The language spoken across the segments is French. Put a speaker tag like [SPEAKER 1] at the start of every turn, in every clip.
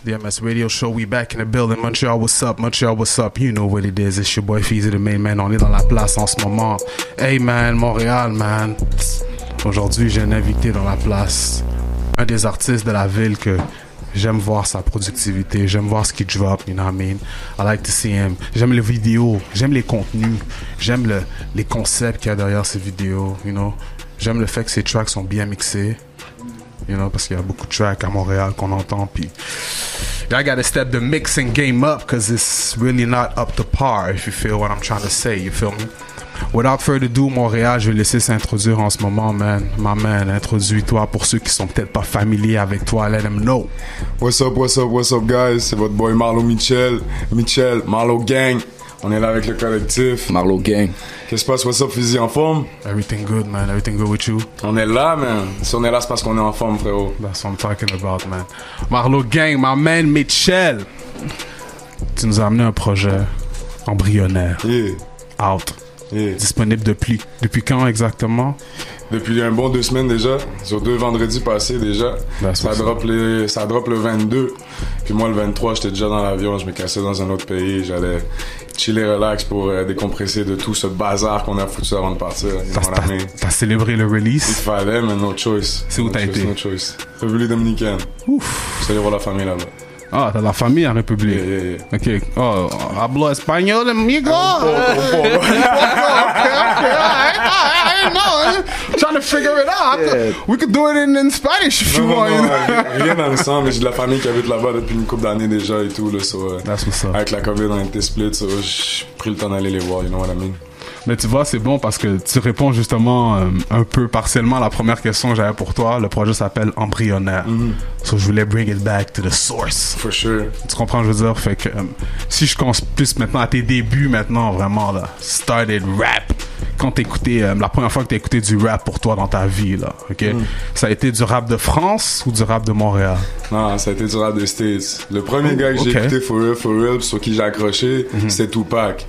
[SPEAKER 1] DMS Radio Show, we back in the building. Montreal, what's up? Montreal, what's up? You know what it is. It's your boy Feezy, the main man. On est dans la place en ce moment. Hey man, Montréal, man. Aujourd'hui, j'ai un invité dans la place. Un des artistes de la ville que j'aime voir sa productivité. J'aime voir ce qu'il drop, you know what I mean? I like to see him. J'aime les vidéos. J'aime les contenus. J'aime les concepts qu'il y a derrière ces vidéos, you know? J'aime le fait que ces tracks sont bien mixés. You know, parce qu'il y a beaucoup de tracks à Montréal qu'on entend, puis I gotta step the mixing game up, because it's really not up to par, if you feel what I'm trying to say, you feel me? Without further ado, Montréal, je vais laisser s'introduire en ce moment, man. My man, introduis-toi pour ceux qui sont peut-être pas familiers avec toi, let them know.
[SPEAKER 2] What's up, guys? C'est votre boy Marlo Michel, Marlo Gang. On est là avec le collectif.
[SPEAKER 3] Marlo Gang.
[SPEAKER 2] Qu'est-ce qui se passe? What's up, Feezy, en forme?
[SPEAKER 1] Everything good, man. Everything good with you?
[SPEAKER 2] On est là, man. Si on est là, c'est parce qu'on est en forme, frérot.
[SPEAKER 1] That's what I'm talking about, man. Marlo Gang, my man Michel. Tu nous as amené un projet embryonnaire.
[SPEAKER 2] Yeah.
[SPEAKER 1] Out.
[SPEAKER 2] Yeah.
[SPEAKER 1] Disponible depuis quand exactement?
[SPEAKER 2] Depuis un bon 2 semaines déjà. Sur 2 vendredis passés déjà. Ça drop le 22. Puis moi, le 23, j'étais déjà dans l'avion. Je me cassais dans un autre pays. J'allais chiller relax pour décompresser de tout ce bazar qu'on a foutu avant de partir.
[SPEAKER 1] T'as célébré le release?
[SPEAKER 2] Il fallait, mais no choice.
[SPEAKER 1] C'est où t'as été?
[SPEAKER 2] No choice. République dominicaine.
[SPEAKER 1] Ouf.
[SPEAKER 2] Salut voir la famille là-bas.
[SPEAKER 1] Ah, t'as la famille en République.
[SPEAKER 2] Yeah.
[SPEAKER 1] Ok. Oh, hablo espagnol, amigo.
[SPEAKER 2] Okay.
[SPEAKER 1] No, trying to figure it out. Yeah. We could do it in Spanish if you want.
[SPEAKER 2] Rien dans le sang, mais j'ai de la famille qui habite là-bas depuis une couple d'années déjà et tout. Là,
[SPEAKER 1] That's what's up.
[SPEAKER 2] Avec la COVID, on était split, j'ai pris le temps d'aller les voir, you know what I mean?
[SPEAKER 1] Mais tu vois, c'est bon parce que tu réponds justement un peu partiellement à la première question que j'avais pour toi. Le projet s'appelle Embryonnaire. So je voulais bring it back to the source.
[SPEAKER 2] For sure.
[SPEAKER 1] Tu comprends, je veux dire? Fait que si je pense plus maintenant à tes débuts maintenant, vraiment, là, started rap. Quand t'écoutais, la première fois que t'as écouté du rap pour toi dans ta vie, là, ok? Ça a été du rap de France ou du rap de Montréal?
[SPEAKER 2] Non, ça a été du rap de States. Le premier gars que j'ai écouté for real, sur qui j'ai accroché, c'était Tupac.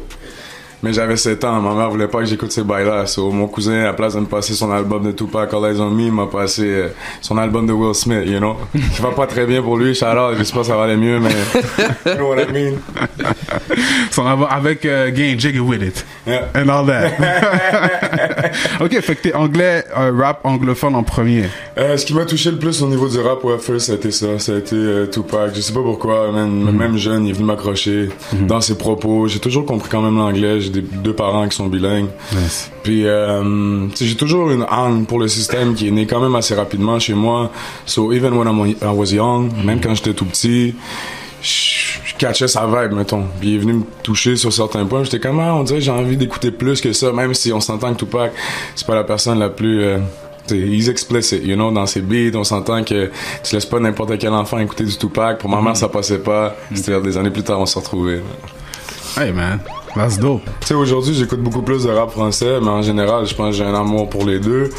[SPEAKER 2] Mais j'avais 7 ans, ma mère voulait pas que j'écoute ces bails-là. So, mon cousin, à la place de me passer son album de Tupac, All Eyes on Me, m'a passé son album de Will Smith, you know? Qui va pas très bien pour lui, shout-out, j'espère que ça va aller mieux, mais you know what I mean?
[SPEAKER 1] Son album avec Gang Jiggy With It.
[SPEAKER 2] Yeah.
[SPEAKER 1] And all that. Ok, fait que t'es anglais, rap anglophone en premier.
[SPEAKER 2] Ce qui m'a touché le plus au niveau du rap, first, ça a été ça. Ça a été Tupac. Je sais pas pourquoi, même jeune, il est venu m'accrocher dans ses propos. J'ai toujours compris quand même l'anglais. J'ai 2 parents qui sont bilingues.
[SPEAKER 1] Nice.
[SPEAKER 2] Puis, j'ai toujours une âme pour le système qui est né quand même assez rapidement chez moi. So, even when I was young, même quand j'étais tout petit, je catchais sa vibe, mettons. Puis il est venu me toucher sur certains points. J'étais comme, on dirait j'ai envie d'écouter plus que ça, même si on s'entend que Tupac, c'est pas la personne la plus... he's explicit, you know, dans ses beats, on s'entend que tu laisses pas n'importe quel enfant écouter du Tupac. Pour ma mère, ça passait pas. C'est-à-dire des années plus tard, on s'est retrouvés.
[SPEAKER 1] Hey man, that's dope.
[SPEAKER 2] Tu sais, aujourd'hui, j'écoute beaucoup plus de rap français, mais en général, je pense que j'ai un amour pour les deux.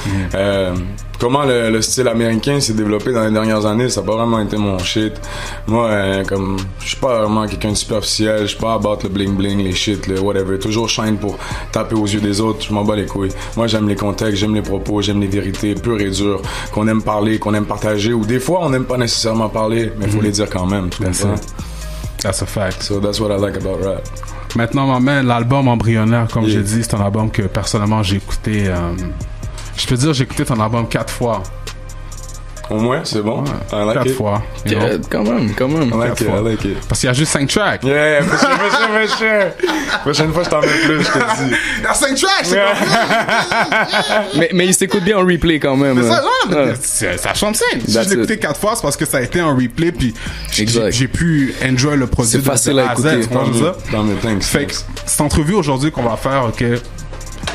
[SPEAKER 2] Comment le style américain s'est développé dans les dernières années, ça a pas vraiment été mon shit. Moi, comme, je suis pas vraiment quelqu'un de superficiel, je suis pas about le bling bling, les shit, le whatever. Toujours shine pour taper aux yeux des autres, je m'en bats les couilles. Moi, j'aime les contextes, j'aime les propos, j'aime les vérités pures et dures, qu'on aime parler, qu'on aime partager, ou des fois, on n'aime pas nécessairement parler, mais faut les dire quand même, tu comprends?
[SPEAKER 1] That's a fact.
[SPEAKER 2] So that's what I like about rap.
[SPEAKER 1] Maintenant, maman, l'album Embryonnaire, comme j'ai dit, c'est un album que personnellement j'ai écouté. Je peux dire, j'ai écouté ton album 4 fois.
[SPEAKER 2] Au moins, c'est bon.
[SPEAKER 1] Ouais, 4 fois.
[SPEAKER 3] Quand même.
[SPEAKER 2] I like it.
[SPEAKER 1] Parce qu'il y a juste 5 tracks.
[SPEAKER 2] Yeah, monsieur. Prochaine fois, je t'en mets plus, je te dis.
[SPEAKER 1] Il y a 5 tracks, c'est
[SPEAKER 3] comme... mais il s'écoute bien en replay quand même.
[SPEAKER 1] Ça chante scène. Si je l'ai écouté 4 fois, c'est parce que ça a été en replay, puis j'ai pu enjoy le produit.
[SPEAKER 3] C'est facile à écouter.
[SPEAKER 1] Fait que cette entrevue aujourd'hui qu'on va faire, ok,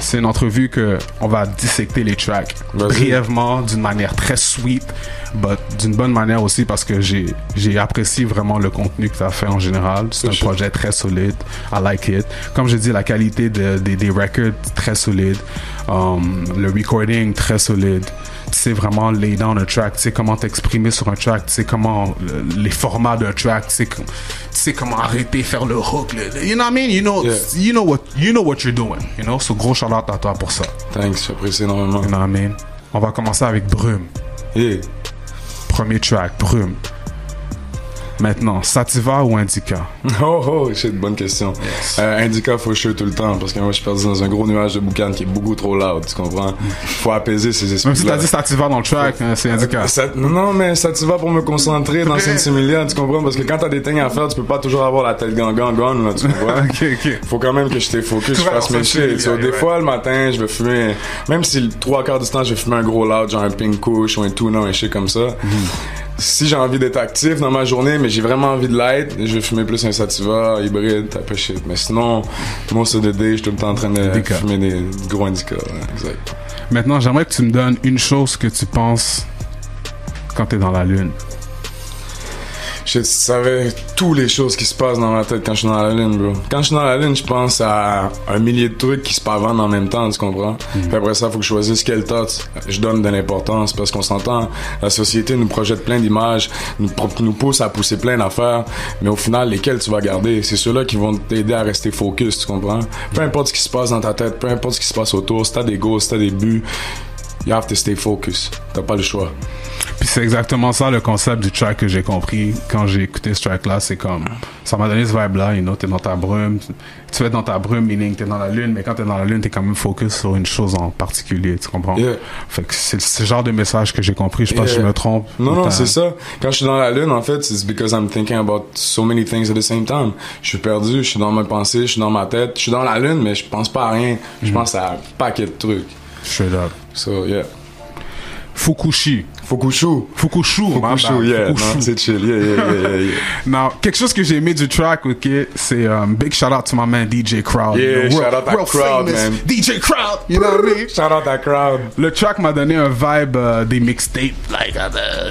[SPEAKER 1] c'est une entrevue que on va dissecter les tracks brièvement, d'une manière très sweet, but d'une bonne manière aussi parce que j'ai apprécié vraiment le contenu que tu as fait en général. C'est un projet très solide. I like it. Comme je dis, la qualité des records très solide. Le recording très solide. Tu sais vraiment lay down un track, tu sais comment t'exprimer sur un track, tu sais comment les formats d'un track, tu sais comment arrêter, faire le hook, you know what I mean, you know what you're doing, you know, so gros shout-out à toi pour ça.
[SPEAKER 2] Thanks, j'apprécie énormément.
[SPEAKER 1] You know what I mean. On va commencer avec Brume.
[SPEAKER 2] Yeah.
[SPEAKER 1] Premier track, Brume. Maintenant, Sativa ou Indica?
[SPEAKER 2] Oh, shit, bonne question.
[SPEAKER 1] Yes.
[SPEAKER 2] Indica, faut chier tout le temps, parce que moi, je suis perdu dans un gros nuage de boucan qui est beaucoup trop loud, tu comprends? Faut apaiser ces esprits.
[SPEAKER 1] Même si t'as dit Sativa dans le track, c'est Indica.
[SPEAKER 2] Non, mais Sativa pour me concentrer dans Saint-Similia, tu comprends? Parce que quand t'as des things à faire, tu peux pas toujours avoir la tête gang, là, tu comprends?
[SPEAKER 1] ok.
[SPEAKER 2] Faut quand même que je t'ai focus, je fasse mes shit. So, des fois, le matin, je vais fumer, même si le 3/4 du temps, je vais fumer un gros loud, genre un Pink Kush ou un Tuna, un shit comme ça. Si j'ai envie d'être actif dans ma journée, mais j'ai vraiment envie de l'être, je vais fumer plus un Sativa, hybride, type of shit. Mais sinon, moi, c'est de day, je suis tout le temps en train de fumer des gros Indica. Exact.
[SPEAKER 1] Maintenant, j'aimerais que tu me donnes une chose que tu penses quand t'es dans la lune.
[SPEAKER 2] Je savais toutes les choses qui se passent dans ma tête quand je suis dans la lune, bro. Quand je suis dans la lune, je pense à un millier de trucs qui se pavent en même temps, tu comprends? Puis après ça, faut que je choisisse quel thought je donne de l'importance, parce qu'on s'entend, la société nous projette plein d'images, nous pousse à pousser plein d'affaires, mais au final, lesquelles tu vas garder? C'est ceux-là qui vont t'aider à rester focus, tu comprends? Peu importe ce qui se passe dans ta tête, peu importe ce qui se passe autour, si t'as des goals, si t'as des buts, you have to stay focus. T'as pas le choix.
[SPEAKER 1] Puis c'est exactement ça le concept du track que j'ai compris quand j'ai écouté ce track-là. C'est comme, ça m'a donné ce vibe-là, t'es dans ta brume. Tu vas être dans ta brume, meaning t'es dans la lune, mais quand t'es dans la lune, t'es quand même focus sur une chose en particulier, tu comprends?
[SPEAKER 2] Yeah.
[SPEAKER 1] Fait que c'est ce genre de message que j'ai compris. Je sais pas si je me trompe.
[SPEAKER 2] Non, c'est ça. Quand je suis dans la lune, en fait, c'est because I'm thinking about so many things at the same time. Je suis perdu, je suis dans mes pensées, je suis dans ma tête. Je suis dans la lune, mais je pense pas à rien. Je pense à un paquet de trucs.
[SPEAKER 1] Straight up.
[SPEAKER 2] So, yeah.
[SPEAKER 1] Fukushi,
[SPEAKER 2] yeah. Non, c'est chill, yeah.
[SPEAKER 1] Non, quelque chose que j'ai aimé du track, ok, c'est big shout out to my man DJ Crowd.
[SPEAKER 2] Yeah, shout out that Crowd, man.
[SPEAKER 1] DJ Crowd, you know what I mean?
[SPEAKER 2] Shout out that Crowd.
[SPEAKER 1] Le track m'a donné un vibe des mixtapes, like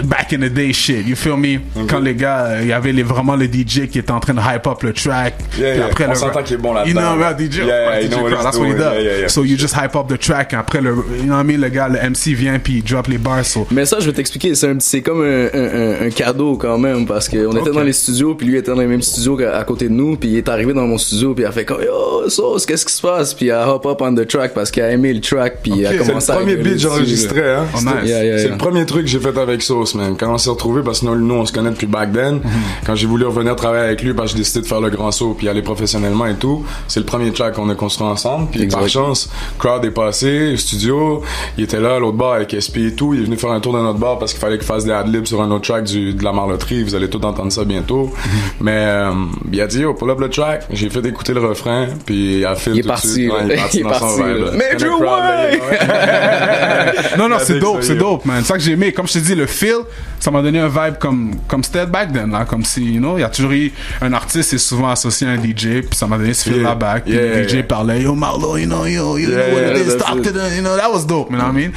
[SPEAKER 1] back in the day shit, you feel me? Okay. Quand les gars, il y avait vraiment le DJ qui était en train de hype up le track.
[SPEAKER 2] Yeah.
[SPEAKER 1] Après,
[SPEAKER 2] on s'entend qu'il est bon là-dedans.
[SPEAKER 1] You know about DJ?
[SPEAKER 2] Yeah,
[SPEAKER 1] DJ Crowd, that's what he does.
[SPEAKER 2] Yeah.
[SPEAKER 1] So you just hype up the track, et après, you know what I mean? Le gars, le MC vient puis il drop les bars. So.
[SPEAKER 3] Mais ça, je vais t'expliquer, c'est comme un cadeau quand même, parce qu'on était dans les studios, puis lui était dans les mêmes studios à côté de nous, puis il est arrivé dans mon studio, puis il a fait comme yo, Sauce, qu'est-ce qui se passe? Puis il a hop up on the track parce qu'il a aimé le track, puis il a commencé à.
[SPEAKER 2] C'est le premier beat que j'ai enregistré, hein?
[SPEAKER 1] Oh, nice.
[SPEAKER 2] C'est le premier truc que j'ai fait avec Sauce, man. Quand on s'est retrouvés, parce que nous, on se connaît depuis back then, quand j'ai voulu revenir travailler avec lui, parce que j'ai décidé de faire le grand saut, puis aller professionnellement et tout, c'est le premier track qu'on a construit ensemble, puis par chance, Crowd est passé, studio, il était là, à l'autre bar avec SP et tout, il est venu faire un tour de notre bar parce qu'il fallait qu'il fasse des ad-libs sur un autre track de la Marlotterie, vous allez tout entendre ça bientôt. Mais il a dit yo, pull up le track, j'ai fait écouter le refrain, puis il a fait
[SPEAKER 3] il est parti dans son vibe.
[SPEAKER 2] Major Way!
[SPEAKER 1] Non, c'est dope, man. C'est ça que j'ai aimé. Comme je t'ai dit, le feel, ça m'a donné un vibe comme c'était back then, là. Comme si, il y a toujours eu un artiste, c'est souvent associé à un DJ, puis ça m'a donné ce feel là back. Puis le DJ parlait, yo, Marlo, you know what it is, talk to them, that was dope, you know what I mean?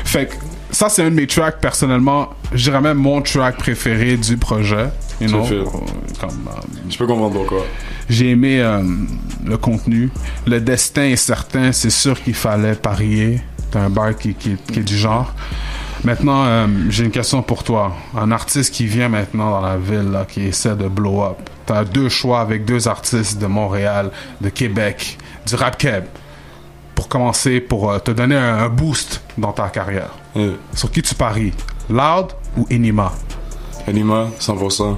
[SPEAKER 1] Fait que, ça, c'est un de mes tracks, personnellement. Je dirais même mon track préféré du projet. You know,
[SPEAKER 2] je peux comprendre pourquoi.
[SPEAKER 1] J'ai aimé le contenu. Le destin est certain. C'est sûr qu'il fallait parier. T'as un bar qui est du genre. Maintenant, j'ai une question pour toi. Un artiste qui vient maintenant dans la ville, là, qui essaie de blow up. T'as deux choix avec deux artistes de Montréal, de Québec, du rap keb. Pour commencer, pour te donner un boost dans ta carrière. Sur qui tu paries? Loud ou Enima?
[SPEAKER 2] Enima, 100%.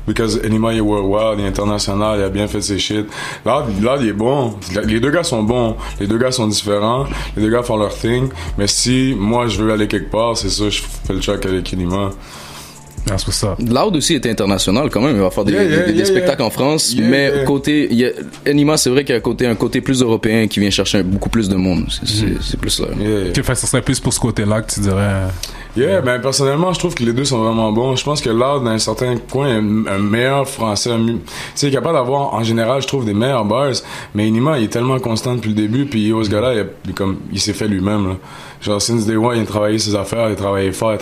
[SPEAKER 2] Because Enima, il est worldwide, il est international, il a bien fait ses shit. Loud, il est bon. Les deux gars sont bons. Les deux gars sont différents. Les deux gars font leur thing. Mais si moi, je veux aller quelque part, c'est ça, je fais le track avec Enima.
[SPEAKER 1] That's what's up.
[SPEAKER 3] Loud aussi est international quand même, il va faire des spectacles en France, mais côté Enima, c'est vrai qu'il y a un côté plus européen qui vient chercher beaucoup plus de monde, c'est plus là.
[SPEAKER 1] Ça serait plus pour ce côté-là que tu dirais.
[SPEAKER 2] Ben personnellement, je trouve que les deux sont vraiment bons. Je pense que Loud, dans un certain coin, est un meilleur français. Tu sais, il est capable d'avoir, en général, je trouve, des meilleurs bars, mais Enima, il est tellement constant depuis le début, puis ce gars-là, il s'est fait lui-même, là. Genre, since day one, il a travaillé ses affaires, il a travaillé fort.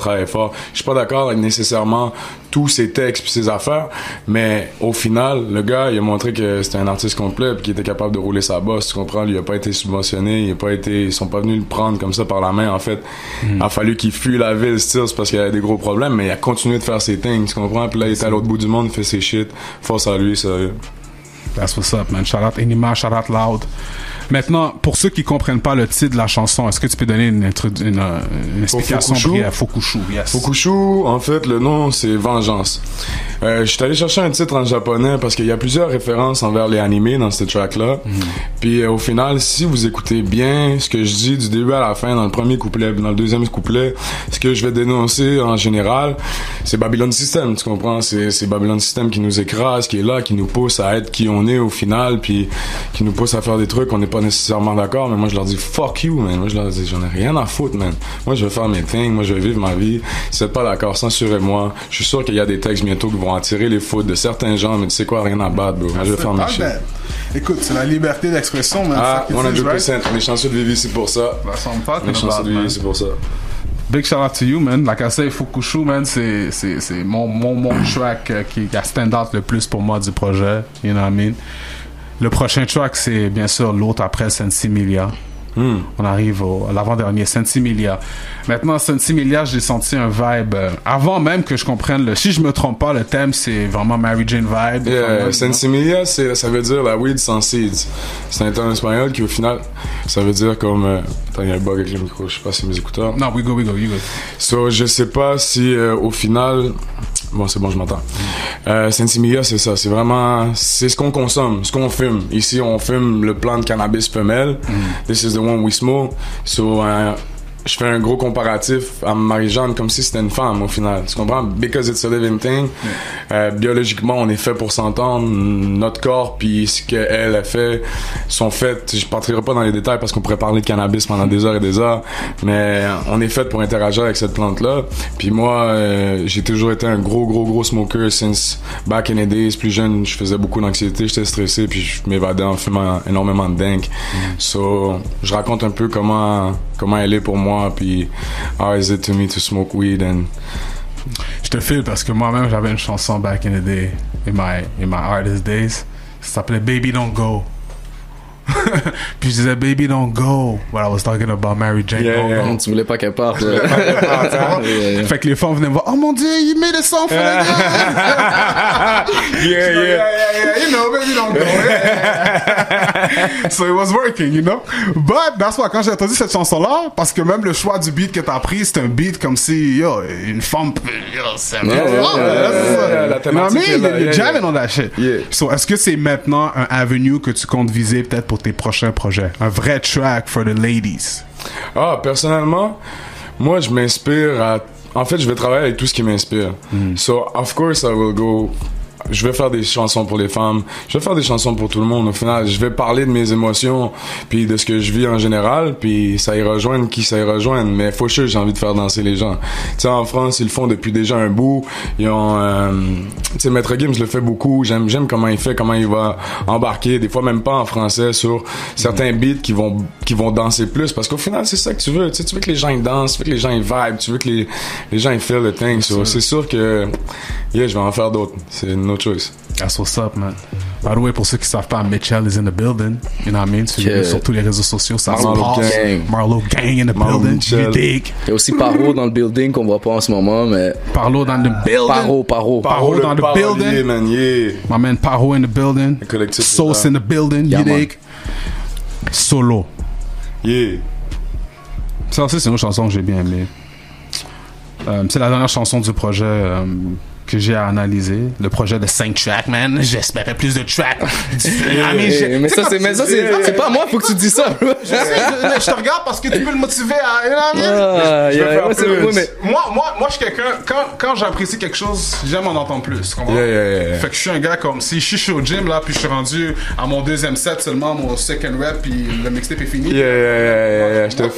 [SPEAKER 2] Je suis pas d'accord avec nécessairement tous ses textes puis ses affaires, mais au final, le gars, il a montré que c'était un artiste complet puis qu'il était capable de rouler sa bosse, tu comprends? Lui, il a pas été subventionné, ils sont pas venus le prendre comme ça par la main, en fait. Il a fallu qu'il fuit la ville, c'est parce qu'il y avait des gros problèmes, mais il a continué de faire ses things, tu comprends? Puis là, il était à l'autre bout du monde, il fait ses shit. Force à lui, sérieux.
[SPEAKER 1] That's what's up, man. Shout out Enima, shout out Loud. Maintenant, pour ceux qui comprennent pas le titre de la chanson, est-ce que tu peux donner une explication briève? Fukushu, yes.
[SPEAKER 2] Fukushu, en fait, le nom, c'est Vengeance. Je suis allé chercher un titre en japonais parce qu'il y a plusieurs références envers les animés dans cette track-là. Puis au final, si vous écoutez bien ce que je dis du début à la fin, dans le premier couplet, dans le deuxième couplet, ce que je vais dénoncer en général, c'est Babylon System, tu comprends? C'est Babylon System qui nous écrase, qui est là, qui nous pousse à être qui on est au final, puis qui nous pousse à faire des trucs qu'on n'est pas nécessairement d'accord, mais moi je leur dis fuck you, man. Moi je leur dis j'en ai rien à foutre, man. Moi je vais faire mes things, moi je vais vivre ma vie. Si vous êtes pas d'accord, censurez-moi. Je suis sûr qu'il y a des textes bientôt qui vont attirer les foudres de certains gens, mais tu sais quoi, rien à battre, bro. Moi je vais faire mes shit.
[SPEAKER 1] Écoute, c'est la liberté d'expression, man.
[SPEAKER 2] Ah, 100%. On est chanceux de vivre ici pour ça. On est chanceux de vivre ici pour ça.
[SPEAKER 1] Big shout out to you, man. Like I say, Fukushu, man, c'est mon track qui a stand out le plus pour moi du projet. You know what I mean? Le prochain track, c'est bien sûr l'autre après, Sensimilia. On arrive à l'avant-dernier, Sensimilia. Maintenant, Sensimilia, j'ai senti un vibe. Avant même que je comprenne si je me trompe pas, le thème, c'est vraiment Mary Jane vibe.
[SPEAKER 2] Yeah, Sensimilia, ça veut dire la weed sans seeds. C'est un terme espagnol qui, au final, ça veut dire comme... Attends, il y a un bug avec le micro, je sais pas si mes écouteurs...
[SPEAKER 1] Non, we go, you go.
[SPEAKER 2] So, je sais pas si, au final... Bon, c'est bon, je m'entends. Sensimilia, c'est ça. C'est vraiment... C'est ce qu'on consomme, ce qu'on fume. Ici, on fume le plant de cannabis femelle. This is the one we smoke. So, je fais un gros comparatif à Marie-Jeanne comme si c'était une femme, au final. Tu comprends? Because it's a living thing. Biologiquement, on est fait pour s'entendre. Notre corps puis ce qu'elle a fait sont faits. Je partirai pas dans les détails parce qu'on pourrait parler de cannabis pendant des heures et des heures. Mais on est fait pour interagir avec cette plante-là. Puis moi, j'ai toujours été un gros smoker since back in the days. Plus jeune, je faisais beaucoup d'anxiété, j'étais stressé puis je m'évadais en fumant énormément de dank. So, je raconte un peu comment elle est pour moi. Puis how is it to me to smoke weed and
[SPEAKER 1] je te file parce que moi-même j'avais une chanson back in the day in my artist days, ça s'appelait Baby Don't Go. Puis je disais Baby Don't Go when I was talking about Mary Jane.
[SPEAKER 3] Yeah. Tu voulais pas qu'elle parte.
[SPEAKER 1] Fait que les femmes venaient me voir, oh mon dieu, il met le son for the yeah, you know, Baby Don't Go. So it was working, you know. But that's why quand j'ai entendu cette chanson-là, parce que même le choix du beat que t'as pris, c'est un beat comme si yo, une femme, yo, c'est un
[SPEAKER 2] la thématique.
[SPEAKER 1] You're jamming on that shit. So est-ce que c'est maintenant un avenue que tu comptes viser peut-être pour tes prochains projets? Un vrai track for the ladies?
[SPEAKER 2] Personnellement, moi, je m'inspire à... En fait, je vais travailler avec tout ce qui m'inspire. So, of course, I will go... Je vais faire des chansons pour les femmes. Je vais faire des chansons pour tout le monde. Au final, je vais parler de mes émotions puis de ce que je vis en général. Puis ça y rejoindre qui ça y rejoindre. Mais faut que j'ai envie de faire danser les gens. Tu sais, en France, ils le font depuis déjà un bout. Ils ont... tu sais, Maître Gims le fait beaucoup. J'aime comment il fait, comment il va embarquer. Des fois, même pas en français, sur certains beats qui vont danser plus. Parce qu'au final, c'est ça que tu veux. Tu sais, tu veux que les gens ils dansent, tu veux que les gens ils vibe, tu veux que les gens ils feel the thing. So, c'est sûr que... je vais en faire d'autres. C'est no choice.
[SPEAKER 1] That's what's up, man. By the way, pour ceux qui savent pas, Mitchell is in the building. You know what I mean? Sur tous les réseaux sociaux, ça se passe. Marlo Gang in the building. You dig?
[SPEAKER 3] Il y a aussi Paro dans le building qu'on voit pas en ce moment, mais...
[SPEAKER 1] Paro dans le building.
[SPEAKER 3] Paro
[SPEAKER 1] dans le building.
[SPEAKER 2] Man, yeah.
[SPEAKER 1] My man Paro in the building. Sauce in the building. You dig? Solo.
[SPEAKER 2] Yeah.
[SPEAKER 1] Ça aussi, c'est une chanson que j'ai bien aimée. C'est la dernière chanson du projet que j'ai à analyser. Le projet de 5 tracks, man. J'espérais plus de tracks.
[SPEAKER 3] Mais ça, c'est pas moi, faut que tu dis ça.
[SPEAKER 1] Je te regarde parce que tu peux le motiver à... Moi, je suis quelqu'un... Quand j'apprécie quelque chose, j'aime en entendre plus. Fait que je suis un gars comme... Si je suis au gym, là, puis je suis rendu à mon deuxième set seulement, mon second rep, puis le mixtape est fini.
[SPEAKER 2] Je te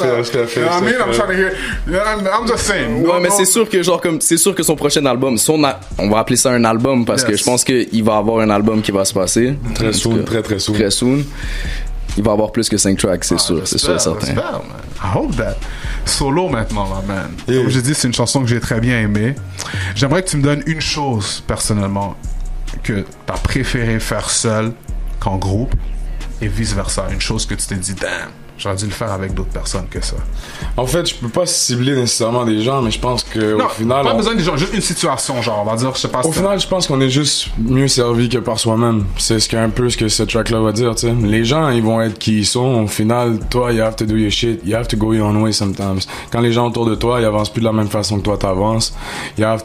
[SPEAKER 2] fais.
[SPEAKER 1] I'm just saying.
[SPEAKER 3] Ouais, mais c'est sûr que, c'est sûr que son prochain album, on va appeler ça un album parce que je pense qu'il va avoir un album qui va se passer.
[SPEAKER 2] Très soon.
[SPEAKER 3] Très soon. Il va avoir plus que 5 tracks, c'est sûr, c'est sûr et certain.
[SPEAKER 1] J'espère, man. I hope that. Solo maintenant, là, man. Comme j'ai dit, c'est une chanson que j'ai très bien aimée. J'aimerais que tu me donnes une chose, personnellement, que t'as préféré faire seul qu'en groupe, et vice-versa. Une chose que tu t'es dit, damn, J'aurais dû le faire avec d'autres personnes que ça.
[SPEAKER 2] En fait, je peux pas cibler nécessairement des gens, mais je pense que
[SPEAKER 1] Non,
[SPEAKER 2] au final...
[SPEAKER 1] pas besoin des gens, juste une situation, genre, on va dire, je sais pas...
[SPEAKER 2] Au final, je pense qu'on est juste mieux servi que par soi-même. C'est un peu ce que ce track-là va dire, tu sais. Les gens, ils vont être qui ils sont. Au final, toi, you have to do your shit. You have to go your own way sometimes. Quand les gens autour de toi, ils avancent plus de la même façon que toi t'avances, you have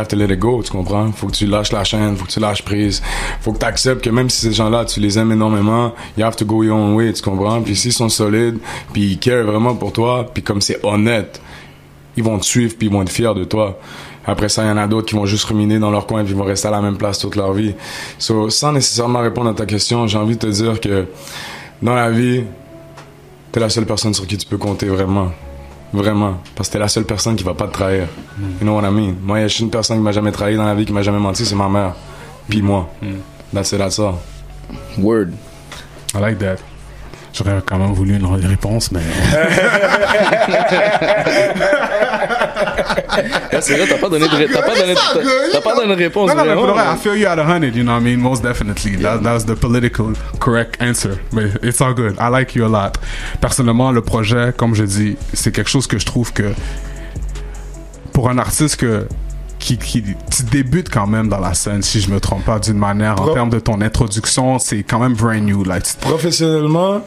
[SPEAKER 2] to let it go, tu comprends? Faut que tu lâches la chaîne, faut que tu lâches prise. Faut que tu acceptes que même si ces gens-là, tu les aimes énormément, you have to go your own way, tu comprends? Puis s'ils sont solides, puis ils carent vraiment pour toi, puis comme c'est honnête, ils vont te suivre puis ils vont être fiers de toi. Après ça, il y en a d'autres qui vont juste ruminer dans leur coin puis ils vont rester à la même place toute leur vie. So, sans nécessairement répondre à ta question, j'ai envie de te dire que dans la vie, t'es la seule personne sur qui tu peux compter vraiment. Vraiment. Parce que t'es la seule personne qui va pas te trahir. You know what I mean? Moi, il y a une personne qui m'a jamais trahi dans la vie, qui m'a jamais menti, c'est ma mère. Puis moi. That's it, that's all.
[SPEAKER 3] Word.
[SPEAKER 1] I like that. J'aurais quand même voulu une réponse, mais...
[SPEAKER 3] C'est vrai, t'as pas donné de réponse.
[SPEAKER 1] Non, mais
[SPEAKER 3] vraiment.
[SPEAKER 1] pour le vrai, I feel you at 100, you know what I mean? Most definitely. That's the political correct answer. But it's all good. I like you a lot. Personnellement, le projet, comme je dis, c'est quelque chose que je trouve que pour un artiste qui tu débutes quand même dans la scène, si je me trompe pas, d'une manière, en termes de ton introduction, c'est quand même brand new. Like,
[SPEAKER 2] Professionnellement,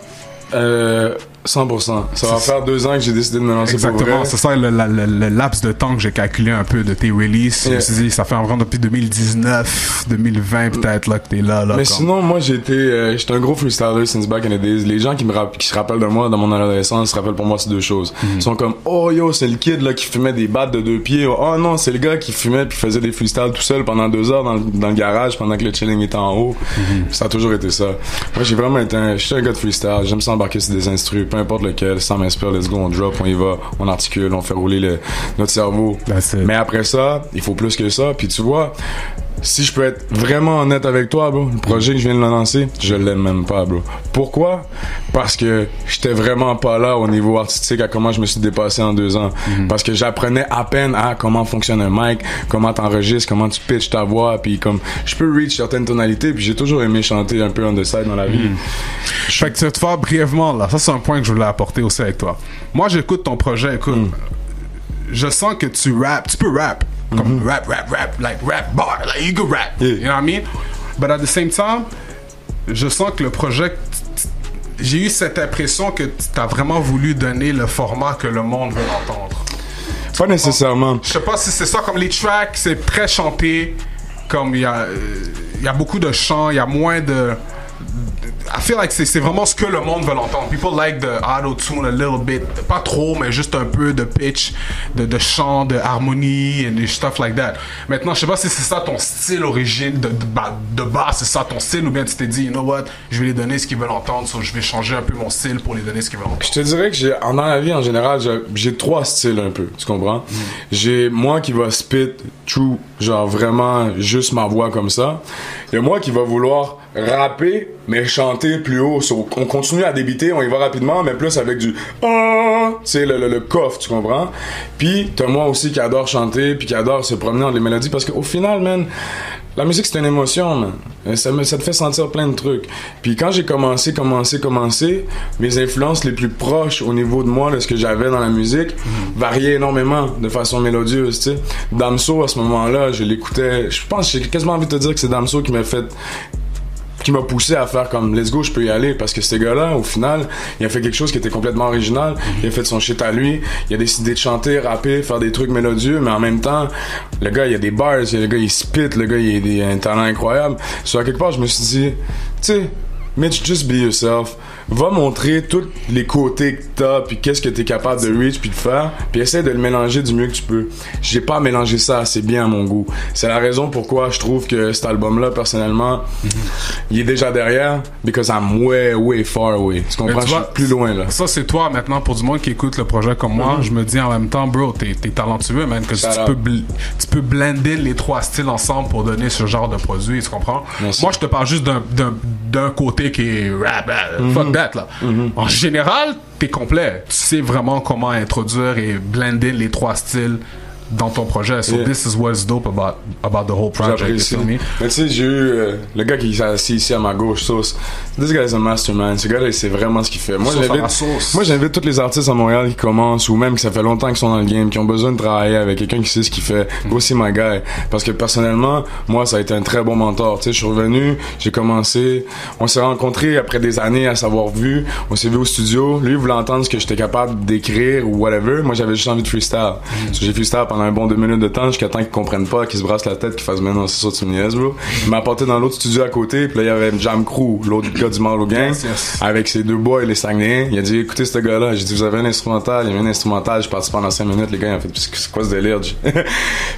[SPEAKER 2] 100%. Ça va faire 2 ans que j'ai décidé de me lancer pour
[SPEAKER 1] exactement,
[SPEAKER 2] vrai.
[SPEAKER 1] c'est ça le laps de temps que j'ai calculé un peu de tes releases. Je me suis dit, ça fait environ depuis 2019, 2020 peut-être là que t'es là.
[SPEAKER 2] Mais
[SPEAKER 1] comme.
[SPEAKER 2] sinon, moi j'étais un gros freestyler since back in the days. Les gens qui se rappellent de moi dans mon adolescence se rappellent pour moi c'est 2 choses. Ils sont comme oh yo c'est le kid là qui fumait des battes de 2 pieds. Oh non c'est le gars qui fumait puis faisait des freestyles tout seul pendant 2 heures dans le garage pendant que le chilling était en haut. Ça a toujours été ça. Moi j'ai vraiment été je suis un gars de freestyle. J'aime ça embarquer sur des instrus, peu importe lequel. Ça m'inspire, let's go, on drop, on y va, on articule, on fait rouler notre cerveau. Mais après ça, il faut plus que ça. Puis tu vois, si je peux être vraiment honnête avec toi, bro, le projet que je viens de lancer, je l'aime même pas, bro. Pourquoi? Parce que j'étais vraiment pas là au niveau artistique à comment je me suis dépassé en 2 ans. Parce que j'apprenais à peine à comment fonctionne un mic, comment t'enregistres, comment tu pitches ta voix, puis comme je peux reach certaines tonalités, puis j'ai toujours aimé chanter un peu on the side dans la vie.
[SPEAKER 1] Fait que tu vas te faire brièvement là, ça c'est un point que je voulais apporter aussi avec toi. Moi j'écoute ton projet, écoute, je sens que tu rap, tu peux rap. Comme rap, like rap bar, like you can rap, you know what I mean? But at the same time, je sens que le projet, j'ai eu cette impression que tu as vraiment voulu donner le format que le monde veut entendre.
[SPEAKER 2] Pas nécessairement.
[SPEAKER 1] Je sais pas si c'est ça, comme les tracks, c'est très chanté, comme il y a beaucoup de chants, il y a moins de... I feel like c'est vraiment ce que le monde veut entendre. People like the auto-tune a little bit. Pas trop, mais juste un peu de pitch, de chant, de harmonie, and stuff like that. Maintenant, je sais pas si c'est ça ton style origine de base, c'est ça ton style, ou bien tu t'es dit, you know what, je vais les donner ce qu'ils veulent entendre, so je vais changer un peu mon style pour les donner ce qu'ils veulent entendre.
[SPEAKER 2] Je te dirais que dans la vie en général, j'ai 3 styles un peu, tu comprends? J'ai moi qui va spit true, genre vraiment juste ma voix comme ça. Il y a moi qui va vouloir rapper, mais chanter plus haut. On continue à débiter, on y va rapidement, mais plus avec du tu sais, le coffre, tu comprends? Puis t'as moi aussi qui adore chanter, puis qui adore se promener dans les mélodies, parce qu'au final, man, la musique c'est une émotion, man. Ça te fait sentir plein de trucs. Puis quand j'ai commencé, mes influences les plus proches au niveau de moi, de ce que j'avais dans la musique, variaient énormément de façon mélodieuse, tu sais. Damso, à ce moment-là, je l'écoutais, je pense, j'ai quasiment envie de te dire que c'est Damso qui m'a poussé à faire comme let's go, je peux y aller, parce que ce gars-là, au final, il a fait quelque chose qui était complètement original. Il a fait son shit à lui, il a décidé de chanter, rapper, faire des trucs mélodieux, mais en même temps, le gars, il a des bars, le gars, il spit, le gars, il a un talent incroyable. Soit à quelque part, je me suis dit, tu sais, Mitch, just be yourself. Va montrer tous les côtés que t'as, puis qu'est-ce que t'es capable de reach, puis de faire, puis essaie de le mélanger du mieux que tu peux. J'ai pas mélangé ça assez bien à mon goût. C'est la raison pourquoi je trouve que cet album-là, personnellement, il est déjà derrière, because I'm way far away. Tu comprends? Je suis plus loin, là.
[SPEAKER 1] Ça, c'est toi, maintenant, pour du monde qui écoute le projet comme moi, je me dis en même temps, bro, t'es talentueux, man, que tu peux blender les 3 styles ensemble pour donner ce genre de produit, tu comprends?
[SPEAKER 2] Merci.
[SPEAKER 1] Moi, je te parle juste d'un côté qui est rap, fuck that, là. En général, t'es complet. Tu sais vraiment comment introduire et blender les 3 styles dans ton projet. So
[SPEAKER 2] Yeah.
[SPEAKER 1] this is what's dope about the whole project.
[SPEAKER 2] J'apprécie.
[SPEAKER 1] You feel me?
[SPEAKER 2] Mais tu sais, j'ai eu le gars qui s'est assis ici à ma gauche, Sauce. This guy is a mastermind. Ce gars-là, il sait vraiment ce qu'il fait. Moi,
[SPEAKER 1] Sauce à la sauce.
[SPEAKER 2] j'invite tous les artistes à Montréal qui commencent ou même que ça fait longtemps qu'ils sont dans le game, qui ont besoin de travailler avec quelqu'un qui sait ce qu'il fait. Go see my guy. Parce que personnellement, moi, ça a été un très bon mentor. Tu sais, je suis revenu, j'ai commencé, on s'est rencontrés après des années à s'avoir vu, on s'est vu au studio. Lui, il voulait entendre ce que j'étais capable d'écrire ou whatever. Moi, j'avais juste envie de freestyle. So, j'ai freestyle pendant un bon 2 minutes de temps jusqu'à temps qu'ils comprennent pas, qu'ils se brassent la tête, qu'ils fassent maintenant, c'est ça, tu me niaises, bro. Il m'a apporté dans l'autre studio à côté, puis là, il y avait Jam Crew, l'autre gars du Marlowe Gang, avec ses 2 boys, les Saguenayens. Il a dit, écoutez ce gars-là. J'ai dit, vous avez un instrumental? Il y avait un instrumental, je parti pendant 5 minutes, les gars, ils ont fait, c'est quoi ce délire?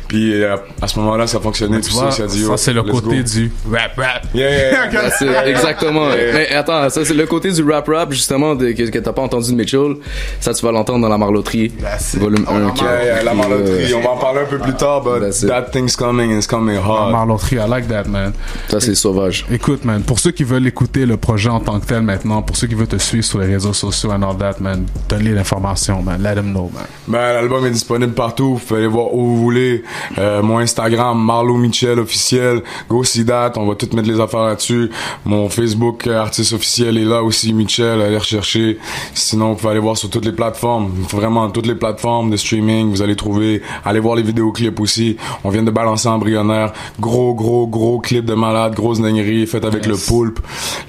[SPEAKER 2] Puis à ce moment-là, ça fonctionnait,
[SPEAKER 1] Tu vois,
[SPEAKER 2] ça dit,
[SPEAKER 1] ça c'est le côté du rap.
[SPEAKER 2] Yeah.
[SPEAKER 3] C'est exactement. Mais attends, ça c'est le côté du rap justement que t'as pas entendu de Mitchell. Ça tu vas l'entendre dans la Marloterie, volume 1.
[SPEAKER 2] La Marloterie, on va en parler un peu plus tard, but that thing's coming and it's coming hard.
[SPEAKER 1] Marloterie, I like that, man.
[SPEAKER 3] Ça c'est sauvage.
[SPEAKER 1] Écoute, man, pour ceux qui veulent écouter le projet en tant que tel maintenant, pour ceux qui veulent te suivre sur les réseaux sociaux and all that, man, donne-les l'information, man. Let them know, man.
[SPEAKER 2] Ben, l'album est disponible partout. Vous pouvez aller voir où vous voulez. Mon Instagram, Marlo Mitchell officiel. Go see that. On va tout mettre les affaires là-dessus. Mon Facebook, artiste officiel, est là aussi, Mitchell. Allez rechercher. Sinon, vous pouvez aller voir sur toutes les plateformes. Vraiment, toutes les plateformes de streaming. Vous allez trouver. Allez voir les vidéoclips aussi. On vient de balancer Embryonnaire. Gros clip de malade. Grosse dinguerie. Faite avec le poulpe.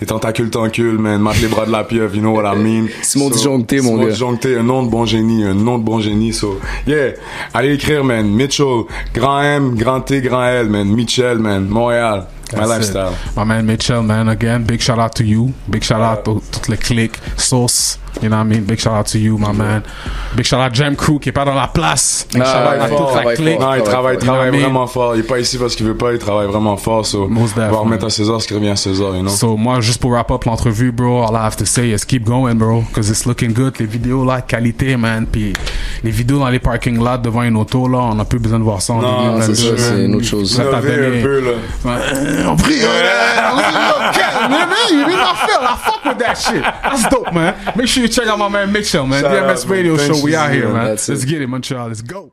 [SPEAKER 2] Les tentacules, man. Mate les bras de la pieuvre. You know what I mean?
[SPEAKER 3] Simon Disjoncté, mon gars.
[SPEAKER 2] Simon Disjoncté, un nom de bon génie. So, yeah. Allez écrire, man. Mitchell. Grand M, grand T, grand L, man. Mitchell, man. Montréal. My lifestyle.
[SPEAKER 1] My man Mitchell, man. Again, big shout out to you. Big shout out to toute le clique. Sauce. You know what I mean? Big shout out to you, my man. Big shout out Jam Crew qui est pas dans la place. Big shout out à toute la clique.
[SPEAKER 2] Non, il travaille vraiment fort. Il est pas ici parce qu'il veut pas, il travaille vraiment fort. So, on va remettre à César ce qui revient à César, you know?
[SPEAKER 1] So, moi, juste pour wrap up l'entrevue, bro, all I have to say is keep going, bro. Cause it's looking good. Les vidéos, là, qualité, man. Puis les vidéos dans les parking lots devant une auto, là, on a plus besoin de voir ça.
[SPEAKER 3] Non, c'est ça, c'est une autre chose.
[SPEAKER 1] Ça t'a donné...
[SPEAKER 2] un peu, là.
[SPEAKER 1] On prie, you did not feel. I fuck with that shit. That's dope, man. Make sure you check out my man Mitchell, man. DMS Radio Show. We out here, man. Let's get it, Montreal. Let's go.